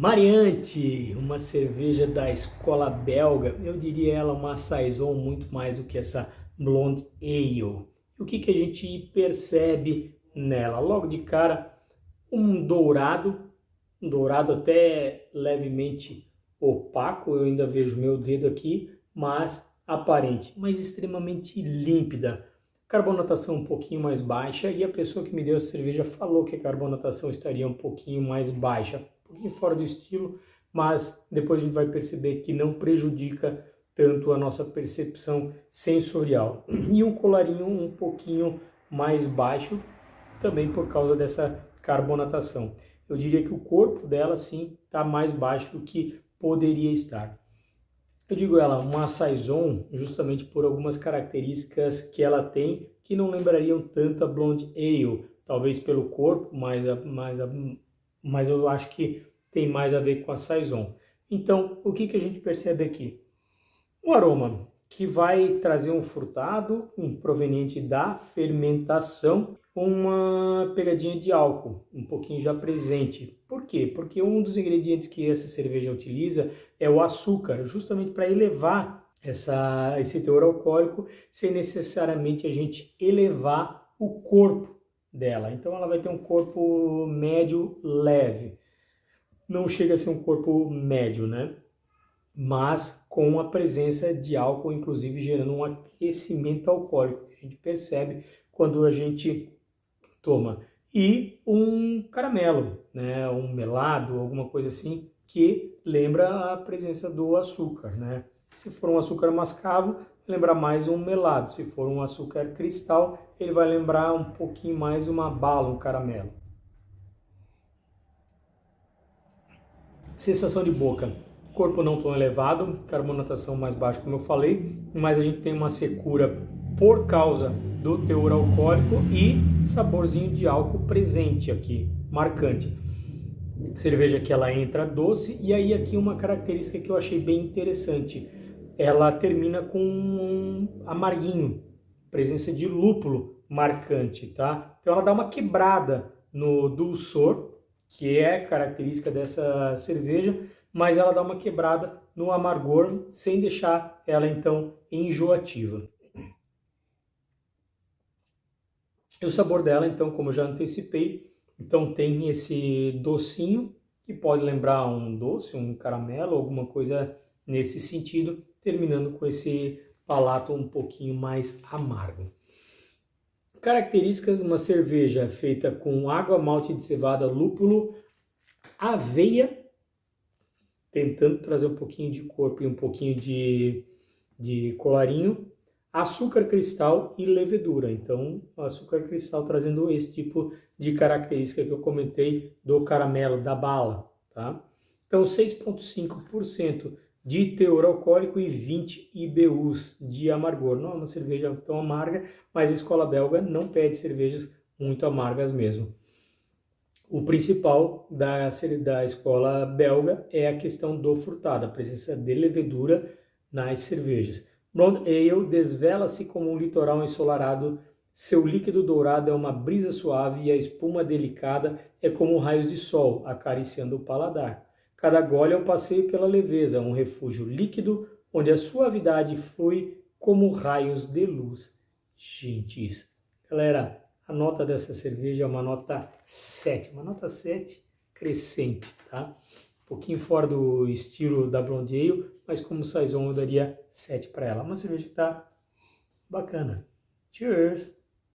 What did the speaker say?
Mariante, uma cerveja da escola belga, eu diria ela uma saison muito mais do que essa Blonde Ale. E o que a gente percebe nela? Logo de cara, um dourado até levemente opaco, eu ainda vejo meu dedo aqui, mas aparente, mas extremamente límpida. Carbonatação um pouquinho mais baixa e a pessoa que me deu essa cerveja falou que a carbonatação estaria um pouquinho mais baixa, um pouquinho fora do estilo, mas depois a gente vai perceber que não prejudica tanto a nossa percepção sensorial. E um colarinho um pouquinho mais baixo, também por causa dessa carbonatação. Eu diria que o corpo dela sim está mais baixo do que poderia estar. Eu digo ela uma saison justamente por algumas características que ela tem que não lembrariam tanto a Blonde Ale, talvez pelo corpo, mas eu acho que tem mais a ver com a saison. Então, o que a gente percebe aqui? Um aroma que vai trazer um frutado proveniente da fermentação, uma pegadinha de álcool, um pouquinho já presente. Por quê? Porque um dos ingredientes que essa cerveja utiliza é o açúcar, justamente para elevar esse teor alcoólico, sem necessariamente a gente elevar o corpo dela. Então ela vai ter um corpo médio leve. Não chega a ser um corpo médio, né? Mas com a presença de álcool, inclusive gerando um aquecimento alcoólico, que a gente percebe quando a gente toma. E um caramelo, né, um melado, alguma coisa assim, que lembra a presença do açúcar, né? Se for um açúcar mascavo, lembra mais um melado. Se for um açúcar cristal, ele vai lembrar um pouquinho mais uma bala, um caramelo. Sensação de boca, corpo não tão elevado, carbonatação mais baixa, como eu falei, mas a gente tem uma secura por causa do teor alcoólico e saborzinho de álcool presente aqui, marcante. Cerveja que ela entra doce e aí aqui uma característica que eu achei bem interessante, ela termina com um amarguinho, presença de lúpulo marcante, tá? Então ela dá uma quebrada no dulçor, que é característica dessa cerveja, mas ela dá uma quebrada no amargor, sem deixar ela então enjoativa. E o sabor dela, então, como eu já antecipei, então tem esse docinho, que pode lembrar um doce, um caramelo, alguma coisa nesse sentido, terminando com esse palato um pouquinho mais amargo. Características: uma cerveja feita com água, malte de cevada, lúpulo, aveia, tentando trazer um pouquinho de corpo e um pouquinho de colarinho, açúcar cristal e levedura. Então, açúcar cristal trazendo esse tipo de característica que eu comentei do caramelo, da bala, tá? Então, 6,5% de teor alcoólico e 20 IBUs de amargor. Não é uma cerveja tão amarga, mas a escola belga não pede cervejas muito amargas mesmo. O principal da escola belga é a questão do frutado, a presença de levedura nas cervejas. Blonde Ale desvela-se como um litoral ensolarado, seu líquido dourado é uma brisa suave e a espuma delicada é como raios de sol acariciando o paladar. Cada gole é um passeio pela leveza, um refúgio líquido onde a suavidade flui como raios de luz. Gente, isso. Galera, a nota dessa cerveja é uma nota 7, uma nota 7 crescente, tá? Um pouquinho fora do estilo da Blonde Ale, mas como saison eu daria 7 para ela. Uma cerveja que tá bacana. Cheers!